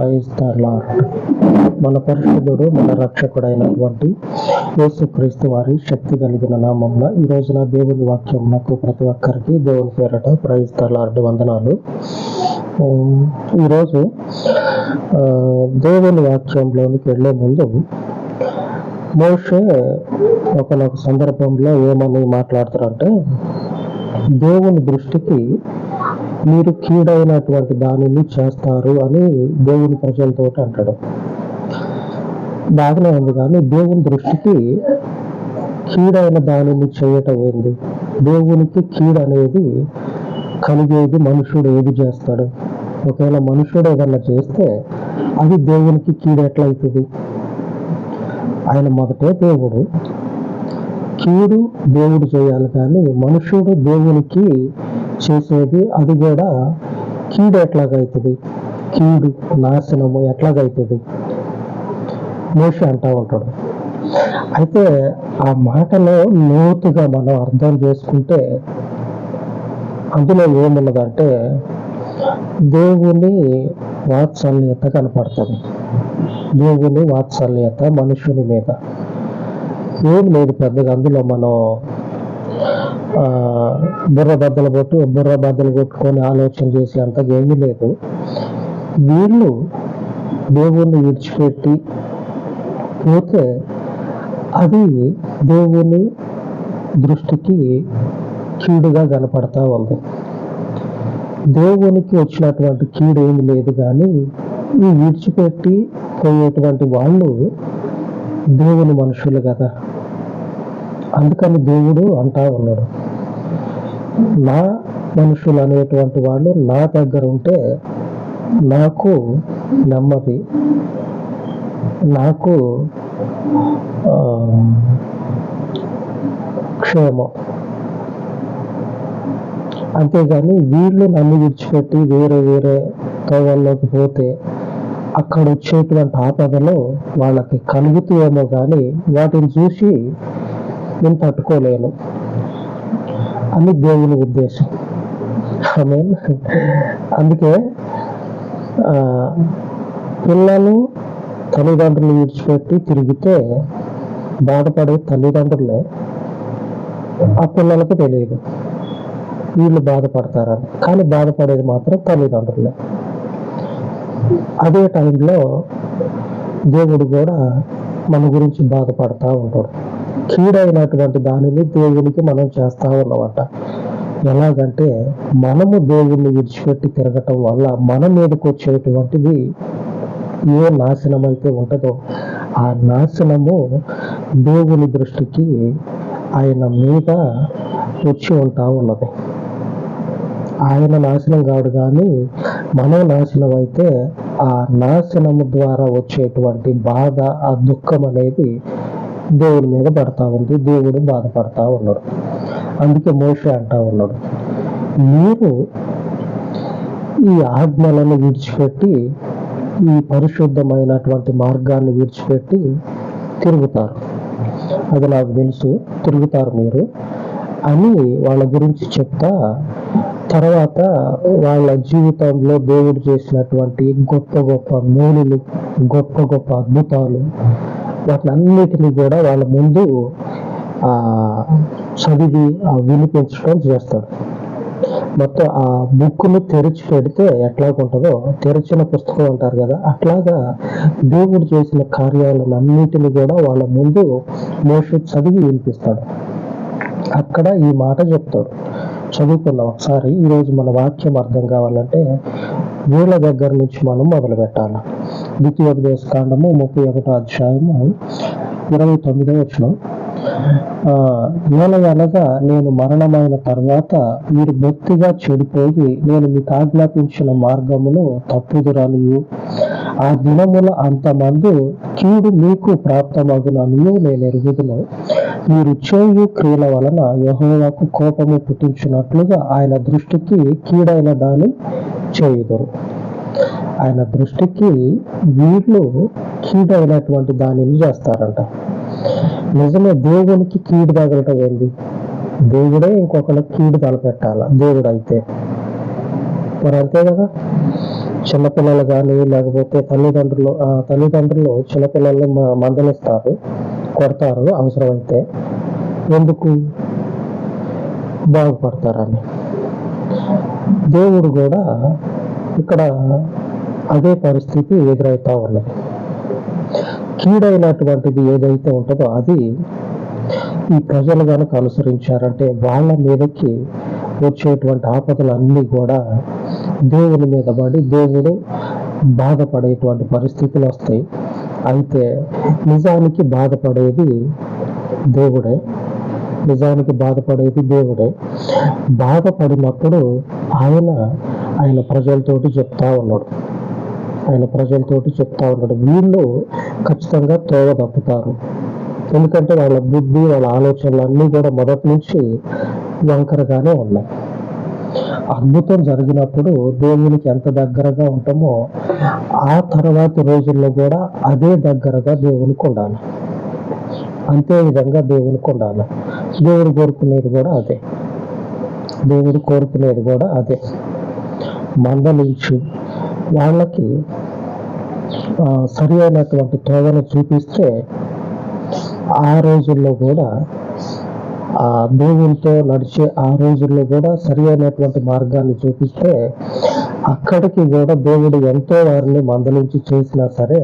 Praise the lord. మన పరిశుద్ధుడు మన రక్షకుడైనటువంటి యేసుక్రీస్తు వారి శక్తి కలిగిన నామంలో ఈ రోజున దేవుని వాక్యం నాకు ప్రతి ఒక్కరికి దేవుని పేరట ప్రైజ్ ద లార్డ్ వందనాలు. ఈరోజు దేవుని వాక్యంలోనికి వెళ్లే ముందు మోషే ఒకనొక సందర్భంలో ఏమని మాట్లాడతారంటే, దేవుని దృష్టికి మీరు కీడైనటువంటి దానిని చేస్తారు అని దేవుని ప్రజలతో అంటాడు. బాగానే ఉంది, కానీ దేవుని దృష్టికి కీడైన దానిని చేయటం ఏంది? దేవునికి కీడు అనేది కలిగేది మనుషుడు ఏది చేస్తాడు? ఒకవేళ మనుషుడు ఏదన్నా చేస్తే అది దేవునికి కీడు ఎట్లయితుంది? ఆయన మొదటే దేవుడు, కీడు దేవుడు చేయాలి, కానీ మనుషుడు దేవునికి చేసేది అది కూడా కీడు ఎట్లాగైతుంది? కీడు నాశనము ఎట్లాగైతుంది? మోషే అంటా ఉంటాడు. అయితే ఆ మాటలో లోతుగా మనం అర్థం చేసుకుంటే అందులో ఏమున్నదంటే దేవుని వాత్సల్యత కనపడుతుంది. దేవుని వాత్సల్యత మనుషుని మీద ఏం లేదు పెద్దగా. అందులో మనం బుర్ర బద్దలు కొట్టుకొని ఆలోచన చేసి అంతగా ఏమీ లేదు. వీళ్ళు దేవుణ్ణి విడిచిపెట్టి పోతే అది దేవుని దృష్టికి కీడుగా కనపడతా ఉంది. దేవునికి వచ్చినటువంటి కీడు ఏమి లేదు, కానీ ఈ విడిచిపెట్టి పోయేటువంటి వాళ్ళు దేవుని మనుషులు కదా. అందుకని దేవుడు అంటా ఉన్నాడు, నా మనుషులు అనేటువంటి వాళ్ళు నా దగ్గర ఉంటే నాకు నెమ్మది, నాకు క్షేమం. అంతేగాని వీళ్ళు నన్ను విడిచిపెట్టి వేరే వేరే తోవల్లోకి పోతే అక్కడ వచ్చేటువంటి ఆపదలో వాళ్ళకి కలుగుతాయేమో, కానీ వాటిని చూసి నేను తట్టుకోలేను అని దేవుని ఉద్దేశం. అందుకే పిల్లలు తల్లిదండ్రులు విడిచిపెట్టి తిరిగితే బాధపడే తల్లిదండ్రులే, ఆ పిల్లలకు తెలియదు వీళ్ళు బాధపడతారని, కానీ బాధపడేది మాత్రం తల్లిదండ్రులే. అదే టైంలో దేవుడు కూడా మన గురించి బాధపడతా ఉంటాడు. కీడైనటువంటి దానిని దేవునికి మనం చేస్తా ఉన్నమాట. ఎలాగంటే మనము దేవుణ్ణి విడిచిపెట్టి తిరగటం వల్ల మన మీదకి వచ్చేటువంటిది ఏ నాశనం అయితే ఉంటుందో ఆ నాశనము దేవుని దృష్టికి ఆయన మీద వచ్చి ఉంటా ఉన్నది. ఆయన నాశనం కాడు, కానీ మనం నాశనం అయితే ఆ నాశనము ద్వారా వచ్చేటువంటి బాధ, ఆ దుఃఖం అనేది దేవుడి మీద పడతా ఉంది. దేవుడు బాధపడతా ఉన్నాడు. అందుకే మోషే అంటా ఉన్నాడు, మీరు ఈ ఆజ్ఞలను విడిచిపెట్టి ఈ పరిశుద్ధమైనటువంటి మార్గాన్ని విడిచిపెట్టి తిరుగుతారు, అది నాకు తెలుసు, తిరుగుతారు మీరు అని వాళ్ళ గురించి చెప్తా, తర్వాత వాళ్ళ జీవితంలో దేవుడు చేసినటువంటి గొప్ప గొప్ప మేలులు, గొప్ప గొప్ప అద్భుతాలు, వాటిని అన్నిటినీ కూడా వాళ్ళ ముందు చదివి వినిపించడం చేస్తాడు. మొత్తం ఆ బుక్ను తెరిచి పెడితే ఎట్లాగుంటుందో, తెరిచిన పుస్తకం అంటారు కదా, అట్లాగా దేవుడు చేసిన కార్యాలను అన్నిటిని కూడా వాళ్ళ ముందు మోషే చదివి వినిపిస్తాడు. అక్కడ ఈ మాట చెప్తాడు, చదువుకుందాం ఒకసారి. ఈరోజు మన వాక్యం అర్థం కావాలంటే వీళ్ళ దగ్గర నుంచి మనం మొదలు పెట్టాలి. ద్వితీయోపదేశకాండము 31వ అధ్యాయము 29వ వచనం. ఏలయనగా నేను మరణమైన తర్వాత మీరు బొత్తిగా చెడిపోయి నేను మీకు ఆజ్ఞాపించిన మార్గమును తప్పుదురనియు ఆ దినముల అంతమందు కీడు మీకు ప్రాప్తమగుననియు నేను ఎరుగుదును. మీరు చేయు క్రియల వలన యెహోవాకు కోపము పుట్టించినట్లుగా ఆయన దృష్టికి కీడైన దాన్ని చేయుదురు. ఆయన దృష్టికి వీళ్ళు కీడైనటువంటి దానిని చేస్తారంట. నిజమే, దేవునికి కీడు తగలటం ఏంది? దేవుడే ఇంకొకరికి కీడు తలపెట్టాల దేవుడు అయితే, మరి అంతే కదా. చిన్నపిల్లలు కానీ లేకపోతే తల్లిదండ్రులు చిన్నపిల్లల్ని మందలిస్తారు, కొడతారు అవసరమైతే. ఎందుకు? బాగుపడతారని. దేవుడు కూడా ఇక్కడ అదే పరిస్థితి ఎదురవుతా ఉన్నది. కీడైనటువంటిది ఏదైతే ఉంటుందో అది ఈ ప్రజలు కనుక అనుసరించారంటే వాళ్ళ మీదకి వచ్చేటువంటి ఆపదలన్నీ కూడా దేవుని మీద పడి దేవుడు బాధపడేటువంటి పరిస్థితులు వస్తాయి. అయితే నిజానికి బాధపడేది దేవుడే. బాధపడినప్పుడు ఆయన ప్రజలతోటి చెప్తా ఉన్నాడు. వీళ్ళు ఖచ్చితంగా తోవ తప్పుతారు. ఎందుకంటే వాళ్ళ బుద్ధి, వాళ్ళ ఆలోచనలు అన్నీ కూడా మొదటి నుంచి వంకరగానే ఉన్నాయి. అద్భుతం జరిగినప్పుడు దేవునికి ఎంత దగ్గరగా ఉంటామో ఆ తర్వాతి రోజుల్లో కూడా అదే దగ్గరగా దేవునికి ఉండాలి. అంతే విధంగా దేవునికి ఉండాలి. దేవుడు కోరుకునేది కూడా అదే. మందలించి వాళ్ళకి సరి అయినటువంటి తోవను చూపిస్తే ఆ రోజుల్లో కూడా దేవునితో నడిచే ఆ రోజుల్లో కూడా సరి అయినటువంటి మార్గాన్ని చూపిస్తే అక్కడికి కూడా దేవుడు ఎంతో వారిని మందలించి చేసినా సరే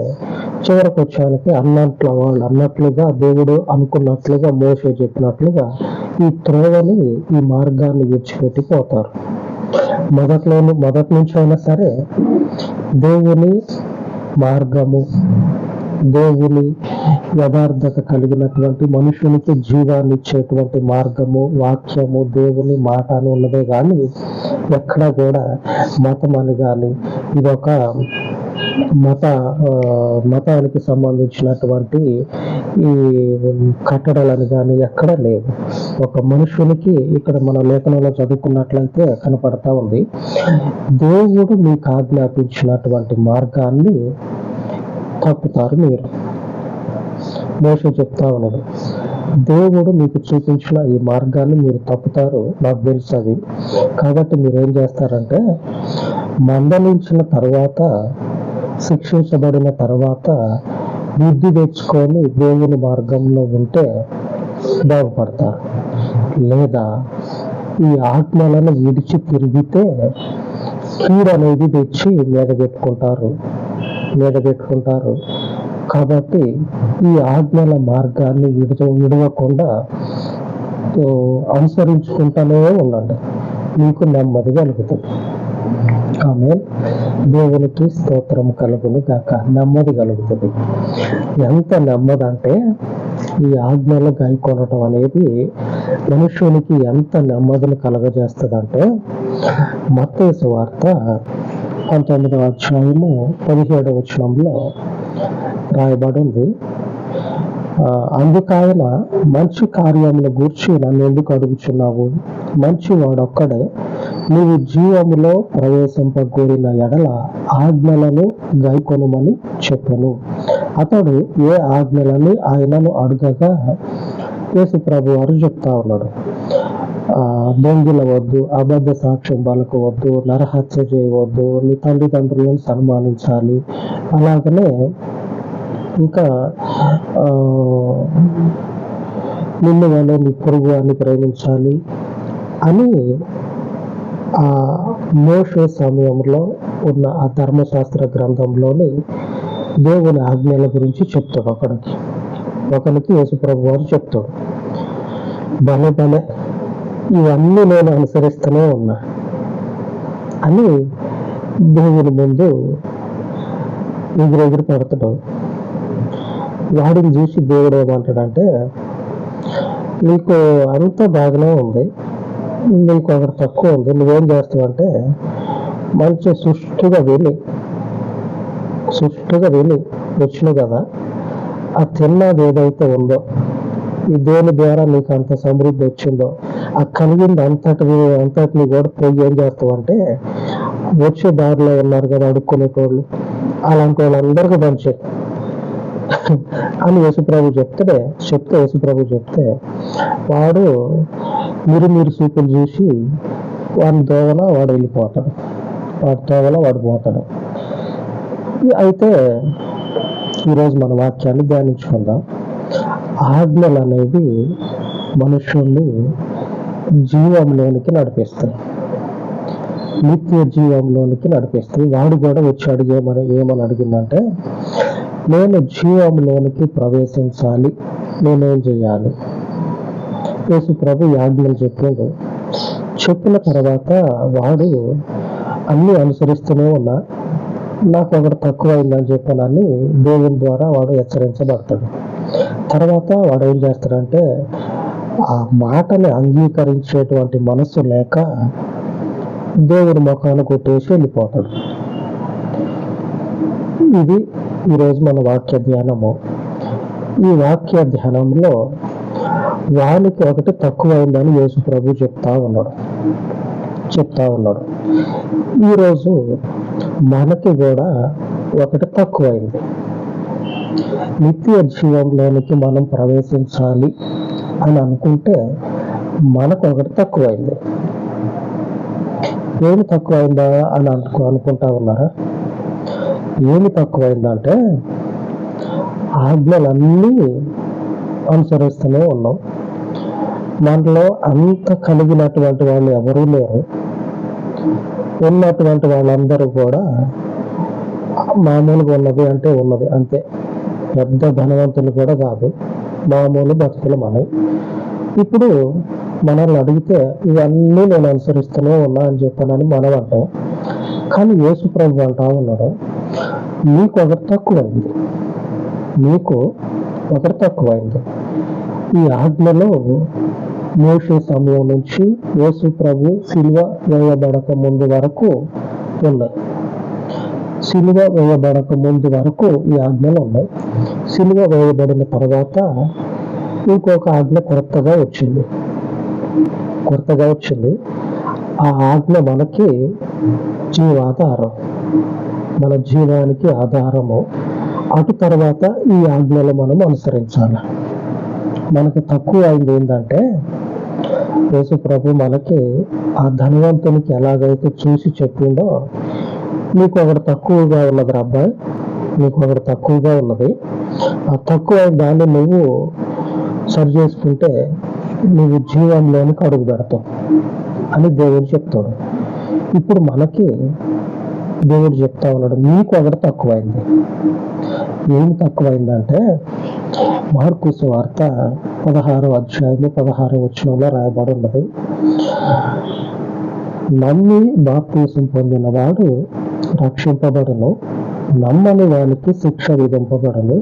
చివరికి వచ్చానికి వాళ్ళు అన్నట్లుగా దేవుడు అనుకున్నట్లుగా మోషే చెప్పినట్లుగా ఈ త్రోవని, ఈ మార్గాన్ని విడిచిపెట్టిపోతారు. మొదటి నుంచి అయినా సరే దేవుని మార్గము, దేవుని యథార్థత కలిగినటువంటి మనుషునికి జీవాన్ని ఇచ్చేటువంటి మార్గము, వాక్యము, దేవుని మాట అని ఉన్నదే కానీ ఎక్కడ కూడా మతం అని కానీ ఇదొక మతానికి సంబంధించినటువంటి ఈ కట్టడాలని కానీ ఎక్కడ లేవు. ఒక మనుషునికి ఇక్కడ మన లేఖనంలో చదువుకున్నట్లయితే కనపడతా ఉంది, దేవుడు మీకు ఆజ్ఞాపించినటువంటి మార్గాన్ని తప్పుతారు మీరు. మోషే చెప్తా ఉన్నాడు, దేవుడు మీకు చూపించిన ఈ మార్గాన్ని మీరు తప్పుతారు, నాకు తెలుసు అది. కాబట్టి మీరు ఏం చేస్తారంటే మందలించిన తర్వాత, శిక్షించబడిన తర్వాత బుద్ధి తెచ్చుకొని దేవుని మార్గంలో ఉంటే బాగుపడతారు. లేదా ఈ ఆజ్ఞలను విడిచి తిరిగితే కీడు అనేది తెచ్చి మీద పెట్టుకుంటారు. కాబట్టి ఈ ఆజ్ఞల మార్గాన్ని విడవకుండా అనుసరించుకుంటూనే ఉండండి, మీకు నెమ్మది కలుగుతుంది. ఆమేన్. దేవునికి స్తోత్రం కలుగును గాక. నెమ్మది కలుగుతుంది. ఎంత నెమ్మది అంటే ఈ ఆజ్ఞలు గాయకొనటం అనేది మనుషునికి ఎంత నెమ్మదిని కలగజేస్తుందంటే మత్తయి సువార్త 19వ అధ్యాయము 17వ వచనంలో రాయబడి ఉంది, అందుకాయన మంచి కార్యముల గూర్చి నన్ను ఎందుకు అడుగుచున్నావు? మంచి వాడొక్కడే, నీవు జీవములో ప్రవేశింపగోరిన ఎడల ఆజ్ఞలను గైకొనుమని చెప్పెను. అతడు ఏ ఆజ్ఞలని ఆయనను అడగగా యేసు ప్రభు వారు చెప్తా ఉన్నాడు, దొంగిలవద్దు, అబద్ధ సాక్ష్యం పలకవద్దు, నరహత్య చేయవద్దు, నీ తల్లిదండ్రులను సన్మానించాలి, అలాగనే ఇంకా నిన్ను వలె నీ పొరుగు వారిని ప్రేమించాలి అని ఆ మోషే సమయంలో ఉన్న ఆ ధర్మశాస్త్ర గ్రంథంలోని దేవుని ఆజ్ఞల గురించి చెప్తాడు. ఒకరికి యేసుప్రభు వారు చెప్తాడు, భలే ఇవన్నీ నేను అనుసరిస్తూనే ఉన్నా అని దేవుని ముందు ఎగిరెగిరి పడతాడు. వాడిని చూసి దేవుడు ఏమంటాడంటే, నీకు అంత బాగానే ఉంది, నీకు ఒకటి తక్కువ ఉంది, నువ్వేం చేస్తావంటే మంచి సుష్టుగా వెళ్ళి వచ్చినావు కదా, ఆ తిన్నది ఏదైతే ఉందో, ఈ దేని ద్వారా నీకు అంత సమృద్ధి వచ్చిందో ఆ కలిగింది అంతటిని కూడా పోయి ఏం చేస్తావంటే వచ్చే దారిలో ఉన్నారు కదా అడుక్కునేటోళ్ళు, అలాంటి వాళ్ళందరికీ పంచే అని యేసుప్రభు చెప్తే వాడు మీరు చూపులు చూసి వాడి దోవల వాడు వెళ్ళిపోతాడు, వాడి తోవల వాడు పోతాడు. అయితే ఈరోజు మన వాక్యాన్ని ధ్యానించుకుందాం. ఆజ్ఞలు అనేవి మనుషుల్ని జీవంలోనికి నడిపిస్తాయి, నిత్య జీవంలోనికి నడిపిస్తాయి. వాడు కూడా వచ్చి ఏమని అడిగిందంటే, నేను జీవంలోనికి ప్రవేశించాలి, నేనేం చేయాలి? యేసు ప్రభు ఆజ్ఞలు చెప్పిన తర్వాత వాడు అన్ని అనుసరిస్తూనే ఉన్నా, నాకు ఒకటి తక్కువ అయిందని చెప్పానని దేవుని ద్వారా వాడు హెచ్చరించబడతాడు. తర్వాత వాడు ఏం చేస్తాడంటే, ఆ మాటని అంగీకరించేటువంటి మనస్సు లేక దేవుడి ముఖాన్ని కొట్టేసి వెళ్ళిపోతాడు. ఇది ఈరోజు మన వాక్య ధ్యానము. ఈ వాక్య ధ్యానంలో వానికి ఒకటి తక్కువైందని యేసు ప్రభు చెప్తా ఉన్నాడు. ఈరోజు మనకి కూడా ఒకటి తక్కువైంది. నిత్య జీవంలోనికి మనం ప్రవేశించాలి అని అనుకుంటే మనకు ఒకటి తక్కువైంది. ఏమి తక్కువైందా అని అనుకుంటా ఉన్నారా? ఏమి తక్కువైందంటే, ఆజ్ఞలన్నీ అనుసరిస్తూనే ఉన్నాం. మనలో అంత కలిగినటువంటి వాళ్ళు ఎవరూ లేరు. ఉన్నటువంటి వాళ్ళందరూ కూడా మామూలుగా ఉన్నది అంటే ఉన్నది అంతే. పెద్ద ధనవంతులు కూడా కాదు, మామూలు బతుకులు మనవి. ఇప్పుడు మనల్ని అడిగితే ఇవన్నీ నేను అనుసరిస్తూనే ఉన్నా అని చెప్పానని మనం అంటాం. కానీ యేసు ప్రభు అంటా ఉన్నాడు, నీకు ఒకటి తక్కువైంది. ఈ ఆజ్ఞలో మోషే సమయం నుంచి యేసు ప్రభు సిలువ వేయబడక ముందు వరకు ఉన్నాయి. సిలువ వేయబడక ముందు వరకు ఈ ఆజ్ఞలు ఉన్నాయి. సిలువ వేయబడిన తర్వాత ఇంకొక ఆజ్ఞ కొత్తగా వచ్చింది. ఆ ఆజ్ఞ మనకి జీవాధారం, మన జీవానికి ఆధారము. అటు తర్వాత ఈ ఆజ్ఞలు మనం అనుసరించాలి. మనకి తక్కువ అయింది ఏంటంటే, యేసు ప్రభు మనకి ఆ ధనవంతునికి ఎలాగైతే చూసి చెప్పిండో, నీకు ఒకటి తక్కువగా ఉన్నది అబ్బాయి, నీకు ఒకటి తక్కువగా ఉన్నది, ఆ తక్కువ దాన్ని నువ్వు సరి చేసుకుంటే నువ్వు జీవంలోనికి అడుగు పెడతావు అని దేవుడు చెప్తాడు. ఇప్పుడు మనకి దేవుడు చెప్తా ఉన్నాడు, నీకు ఒకటి తక్కువైంది. ఏమి తక్కువైందంటే, మార్కు సువార్త 16వ అధ్యాయము 16వ వచనంలో రాయబడి ఉన్నది, నమ్మి బాప్తీసం పొందిన వాడు రక్షింపబడును, నమ్మని వానికి శిక్ష విధింపబడను.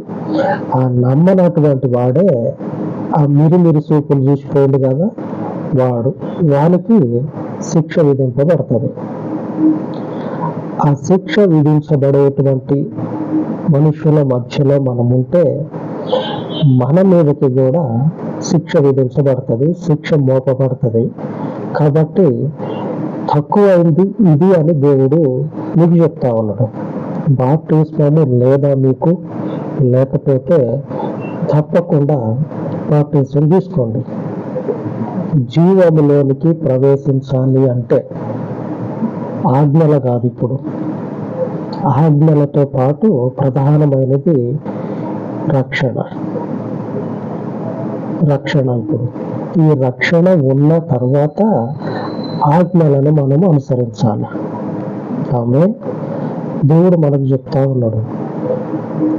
ఆ నమ్మనటువంటి వాడే ఆ మిరిమిరి సూపులు చూసిపోయింది కదా, వానికి శిక్ష విధింపబడుతుంది. ఆ శిక్ష విధించబడేటువంటి మనుషుల మధ్యలో మనం ఉంటే మన మీదకి కూడా శిక్ష విధించబడుతుంది, శిక్ష మోపబడుతుంది. కాబట్టి తక్కువైంది ఇది అని దేవుడు మీకు చెప్తా ఉన్నాడు. బాప్టిస్మము లేదా మీకు, లేకపోతే తప్పకుండా బాప్టిజం తీసుకోండి. జీవములోనికి ప్రవేశించాలి అంటే ఆజ్ఞలు కాదు, ఇప్పుడు ఆజ్ఞలతో పాటు ప్రధానమైనది రక్షణ. ఇప్పుడు ఈ రక్షణ ఉన్న తర్వాత ఆజ్ఞలను మనం అనుసరించాలి. ఆమె దేవుడు మనకు చెప్తా ఉన్నాడు,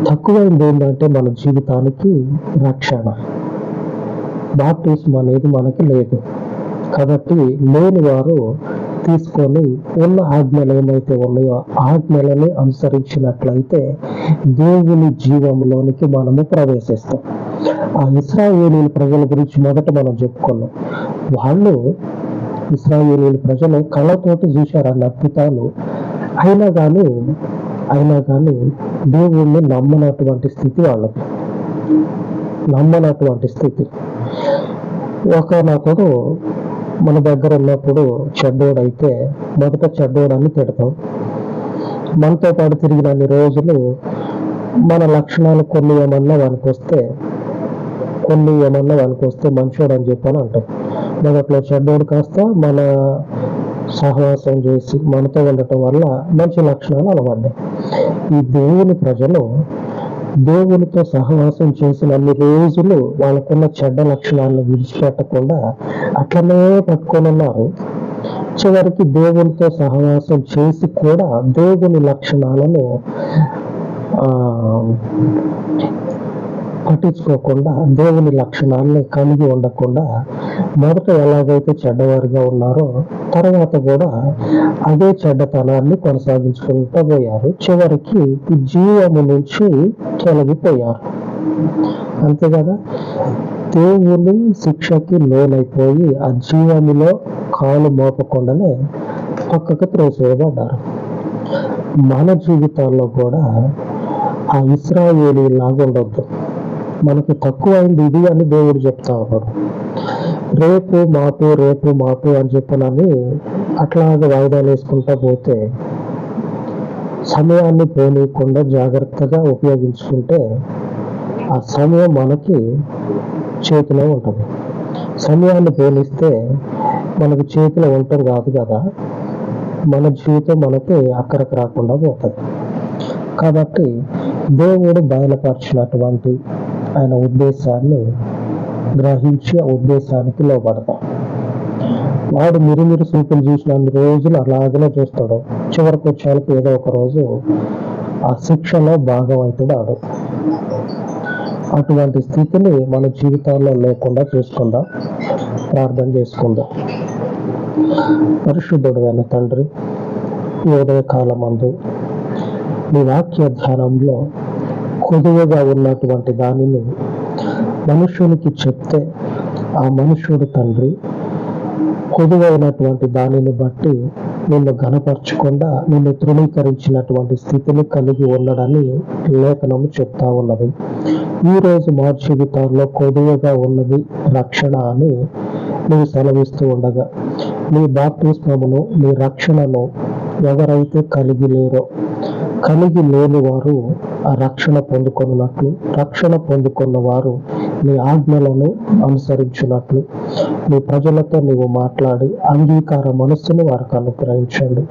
తక్కువైంది ఏంటంటే మన జీవితానికి రక్షణ. బాప్టిజం అనేది మనకి లేదు కాబట్టి లేని వారు తీసుకొని ఉన్న ఆజ్ఞలు ఏమైతే ఉన్నాయో ఆజ్ఞలని అనుసరించినట్లయితే దేవుని జీవంలోనికి మనము ప్రవేశిస్తాం. ఆ ఇశ్రాయేలీయుల ప్రజల గురించి మొదట మనం చెప్పుకున్నాం. వాళ్ళు ఇశ్రాయేలీయుల ప్రజలు కళ్ళతోటి చూశారు అన్న అద్భుతాలు, అయినా కానీ దేవుణ్ణి నమ్మనటువంటి స్థితి. ఒకనొకడు మన దగ్గర ఉన్నప్పుడు చెడ్డోడైతే మొదట చెడ్డోడని తిడతాం. మనతో పాటు తిరిగిన అన్ని రోజులు మన లక్షణాలు కొన్ని ఏమన్నా వనికొస్తే మంచోడు అని చెప్పని అంటాం. మొదట్లో చెడ్డోడు కాస్త మన సహవాసం చేసి మనతో ఉండటం వల్ల మంచి లక్షణాలు అలవడ్డాయి. ఈ దేవుని ప్రజలు దేవునితో సహవాసం చేసిన అన్ని రోజులు వాళ్ళకున్న చెడ్డ లక్షణాలను విడిచిపెట్టకుండా అట్లనే పట్టుకొని ఉన్నారు. చివరికి దేవునితో సహవాసం చేసి కూడా దేవుని లక్షణాలను పట్టించుకోకుండా, దేవుని లక్షణాలని కలిగి ఉండకుండా మొదట ఎలాగైతే చెడ్డవారుగా ఉన్నారో తర్వాత కూడా అదే చెడ్డతనాన్ని కొనసాగించుకుంటూ పోయారు. చివరికి జీవము నుంచి తొలగిపోయారు. అంతే కదా, దేవుని శిక్షకి లోనైపోయి ఆ జీవములో కాలు మోపకుండానే పక్కకు త్రోసివేయబడ్డారు. మన జీవితాల్లో కూడా ఆ ఇశ్రాయేలీ లాగా ఉండొద్దు. మనకి తక్కువైంది ఇది అని దేవుడు చెప్తా ఉన్నాడు. రేపు మాపు అని చెప్పనని అట్లాగా వాయిదాలు వేసుకుంటా పోతే, సమయాన్ని పోనీయకుండా జాగ్రత్తగా ఉపయోగించుకుంటే ఆ సమయం మనకి చేతిలో ఉంటుంది. సమయాన్ని పోలిస్తే మనకి చేతిలో ఉండటం కాదు కదా, మన జీవితం మనకి అక్కడికి రాకుండా పోతుంది. కాబట్టి దేవుడు బయలుపరిచినటువంటి ఆయన ఉద్దేశాన్ని గ్రహించి ఆ ఉద్దేశానికి లోబడతాం. వాడు మిరిమిరి సూపులు చూసిన అన్ని రోజులు అలాగనే చూస్తాడు. చివరికి వచ్చేకి ఏదో ఒక రోజు ఆ శిక్షలో భాగం అవుతాడు. అటువంటి స్థితిని మన జీవితాల్లో లేకుండా చూసుకుందాం. ప్రార్థన చేసుకుందాం. పరిశుద్ధుడైన తండ్రి, ఈ ఉదయకాలమందు నీ వాక్య ధ్యానంలో కొదువగా ఉన్నటువంటి దానిని మనుషునికి చెప్తే ఆ మనుషుడు తండ్రి కొదువైనటువంటి దానిని బట్టి నిన్ను ఘనపరచకుండా నిన్ను తృణీకరించినటువంటి స్థితిని కలిగి ఉండడని లేఖనము చెప్తా ఉన్నది. ఈరోజు మా జీవితాల్లో కొదువగా ఉన్నది రక్షణ అని నువ్వు సెలవిస్తూ ఉండగా, నీ బాప్తిస్మమును నీ రక్షణను ఎవరైతే కలిగి లేరో, కలిగి లేని వారు ఆ రక్షణ పొందుకున్నట్లు, రక్షణ పొందుకున్న వారు నీ ఆజ్ఞలను అనుసరించినట్లు నీ ప్రజలతో నీవు మాట్లాడి అంగీకార మనస్సును వారికి అనుగ్రహించండి.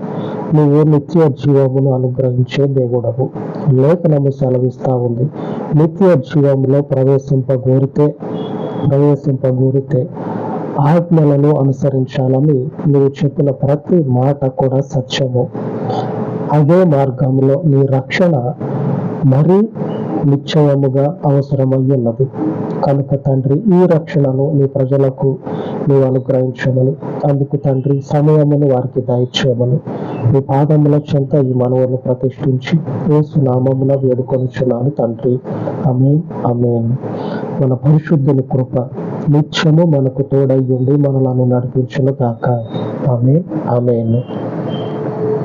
నీవు నిత్య జీవమును అనుగ్రహించే దేవుడవు. లేఖనము సెలవిస్తా ఉంది, నిత్య జీవములో ప్రవేశింపగోరితే ఆజ్ఞలను అనుసరించాలని నీవు చెప్పిన ప్రతి మాట కూడా సత్యము. అదే మార్గంలో నీ రక్షణ మరీ నిశ్చయముగా అవసరమై ఉన్నది. కనుక తండ్రి, ఈ రక్షణను నీ ప్రజలకు నీవు అనుగ్రహించమని, అందుకు తండ్రి సమయమును వారికి దయచేయమని నీ పాదముల చెంత ఈ మనవులను ప్రతిష్ఠించి యేసు నామమున వేడుకొనుచున్నాను తండ్రి. ఆమేన్, ఆమేన్. మన పరిశుద్ధుని కృప నిత్యము మనకు తోడై ఉండి మనలను నడిపించును గాక. ఆమేన్, ఆమేన్.